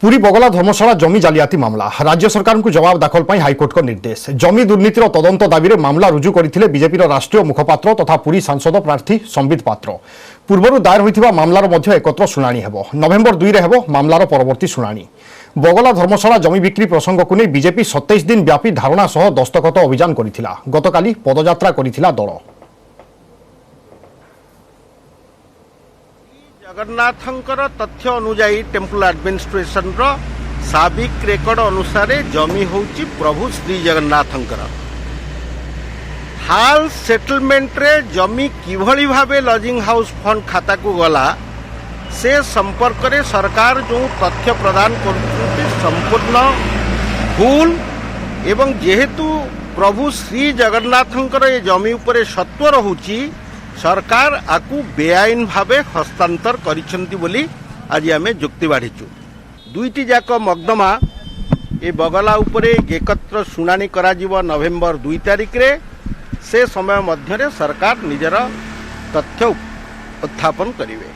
पुरी बगला धर्मशाला जमी जालियाती मामला राज्य सरकार को जवाब दाखल पर हाइकोर्ट को निर्देश। जमी दुर्नीतिर तदंत दाबी में मामला रुजु करथिले बीजेपी राष्ट्रीय मुखपात्र तथा पुरी सांसद प्रार्थी संबित पात्र। पूर्व दायर होइथिबा मामलार मध्य एकत्र शुणाणी हेबो। नवेम्बर 2 रे हेबो मामलार परवर्ती शुणाणी। बगला धर्मशाला जमी बिक्री प्रसंग को नहीं बीजेपी 27 दिन व्यापी धारणा सह दस्तखत अभियान करिथिला। गतकाली पदयात्रा करिथिला दल। जगन्नाथंकर तथ्य अनुजाई टेम्पल एडमिनिस्ट्रेशन रो साबिक रेकर्ड अनुसार जमी होची प्रभु श्री जगन्नाथंकर। हाल सेटलमेंट रे जमी किभली भाबे लॉजिंग हाउस फंड खाता को गला से संपर्क रे सरकार जो तथ्य प्रदान करछुंती संपूर्ण भूल एवं जेहेतु प्रभु श्री जगन्नाथंकर ये जमी उपरे सत्व रहुची सरकार आकु बेआईन भावे हस्तांतर करिसेंती बोली आज आमे जुक्ति बाढ़ीचु। दुईटी जाक मकदमा ए बगला उपरे एकत्र शुणानी करा जीव नवेम्बर 2 तारिख रे से समय मध्य सरकार निजर तथ्य उत्थापन करिवे।